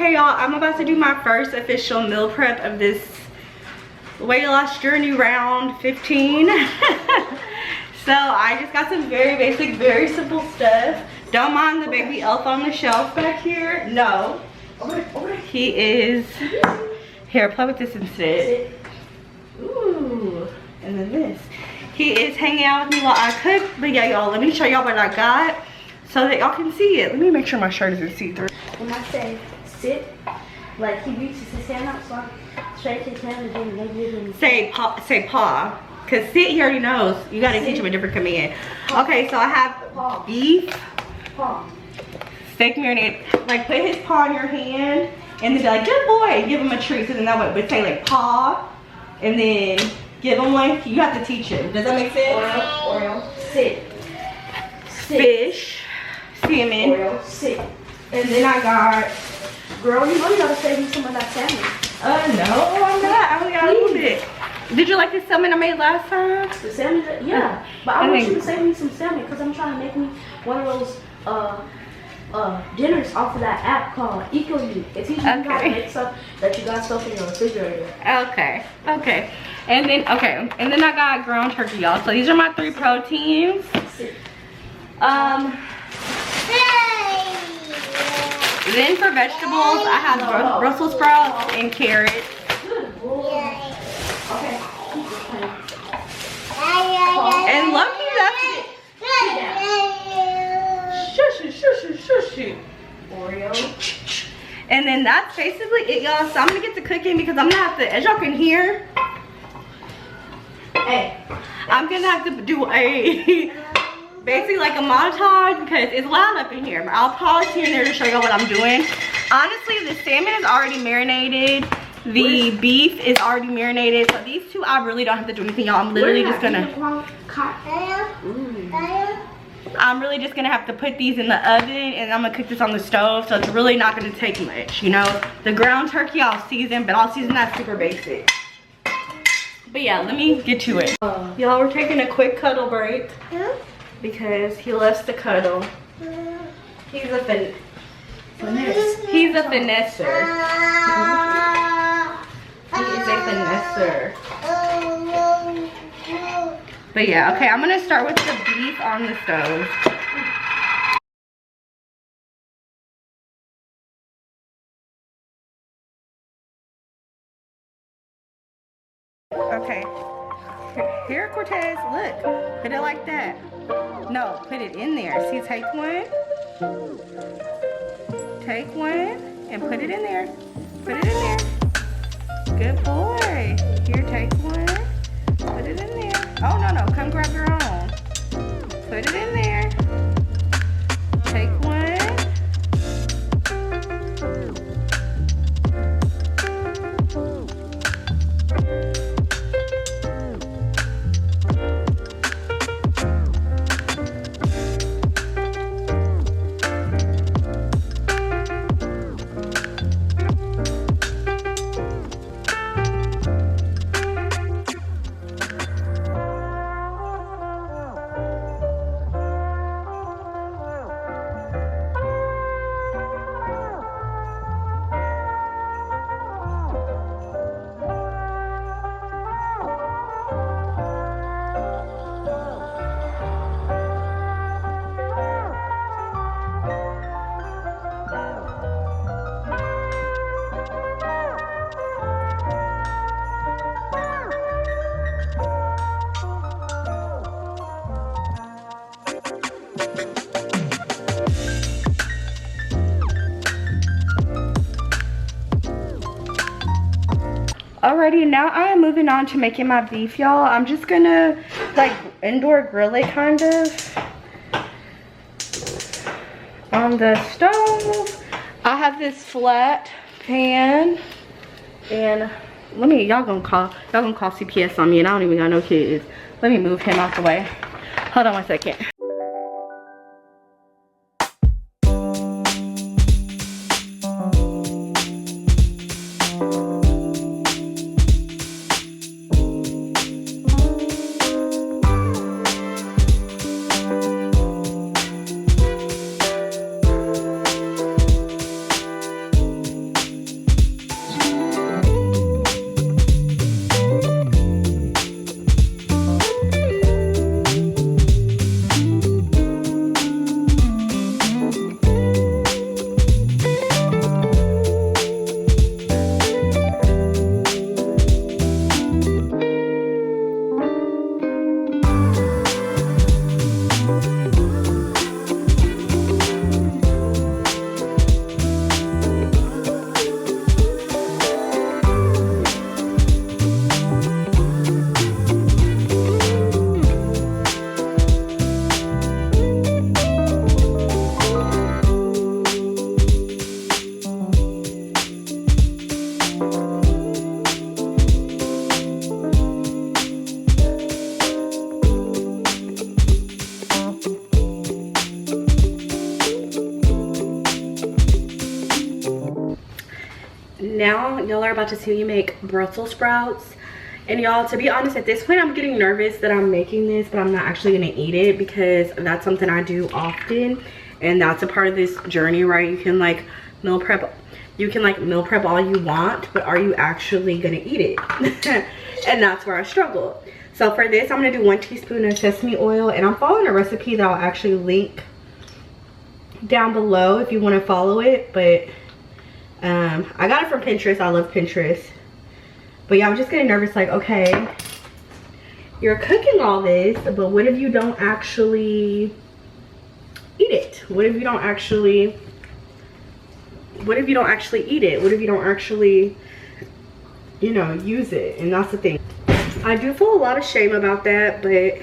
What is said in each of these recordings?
Okay, y'all, I'm about to do my first official meal prep of this weight loss journey round 15. So I just got some very basic, very simple stuff. Don't mind the baby elf on the shelf back here. No. He is, here, play with this instead. Ooh, and then this. He is hanging out with me while I cook. But yeah, y'all, let me show y'all what I got so that y'all can see it. Let me make sure my shirt isn't see-through. When I say sit, like he reaches his hand up, so I stretch his hand and then maybe even say paw. Cause sit, he already knows. You gotta teach him a different command. Okay, so I have beef, steak marinade. Like put his paw in your hand and then be like, good boy, give him a treat. So then that way, but say like paw, and then give him one. You have to teach him. Does that make sense? Oreo, sit. Fish, salmon. Oreo, sit. And then I got, Girl, you know you gotta save me some of that salmon. no, I'm not. I only got a little bit. Did you like the salmon I made last time? The salmon, yeah. But I want you to save me some salmon because I'm trying to make me one of those dinners off of that app called EcoU. It teaches you how to make stuff that you got stuff in your refrigerator. Okay. And then I got ground turkey, y'all. So these are my 3 proteins. Then for vegetables, I have Brussels sprouts and carrots. Okay. And lucky that's it. Shush. Oreo. And then that's basically it, y'all. So I'm gonna get to cooking because I'm gonna have to, as y'all can hear, I'm gonna have to do a basically like a montage because it's loud up in here. But I'll pause here and there to show y'all what I'm doing. Honestly, the salmon is already marinated. The beef is already marinated. So these two, I really don't have to do anything, y'all. I'm literally just gonna have to put these in the oven and I'm gonna cook this on the stove. So it's really not gonna take much, you know. The ground turkey I'll season, but I'll season that super basic. But yeah, let me get to it. Y'all, we're taking a quick cuddle break because he loves to cuddle. He's a finesser. He is a finesser. But yeah, okay, I'm gonna start with the beef on the stove. Okay, here Cortez, look, put it like that. No, put it in there. See, take one and put it in there. Put it in there. Good boy. Here, take one. Put it in there. Oh, no, come grab your own. Put it in there. Take one. Alrighty, now I am moving on to making my beef, y'all. I'm just gonna like indoor grill it kind of on the stove. I have this flat pan and y'all gonna call CPS on me and I don't even got no kids. Let me move him out the way. Hold on one second. now y'all are about to see me make Brussels sprouts. And y'all, to be honest, at this point I'm getting nervous that I'm making this, but I'm not actually gonna eat it because that's something I do often, and that's a part of this journey, right? You can like meal prep all you want, but are you actually gonna eat it? And that's where I struggle. So for this, I'm gonna do 1 teaspoon of sesame oil, and I'm following a recipe that I'll actually link down below if you want to follow it. But I got it from Pinterest. I love Pinterest. But yeah, I'm just getting nervous, like, okay, you're cooking all this, but what if you don't actually eat it? What if you don't actually eat it? What if you don't actually, you know, use it? And that's the thing. I do feel a lot of shame about that, but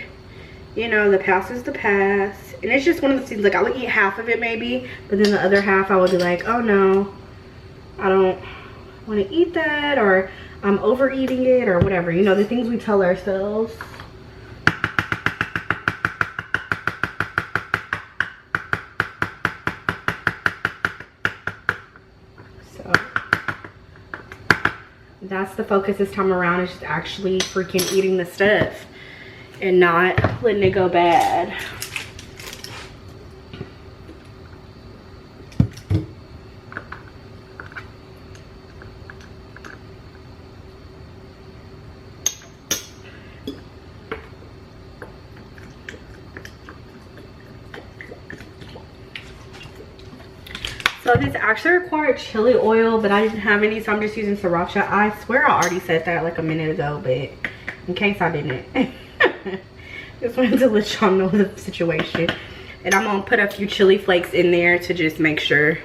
you know, the past is the past. And it's just one of the things, like, I would eat half of it maybe, but then the other half I would be like, oh no, I don't want to eat that, or I'm overeating it, or whatever. You know, the things we tell ourselves. So that's the focus this time around, is just actually freaking eating the stuff and not letting it go bad. So this actually required chili oil, but I didn't have any, so I'm just using sriracha. I swear I already said that like a minute ago, but in case I didn't. Just wanted to let y'all know the situation. And I'm gonna put a few chili flakes in there to just make sure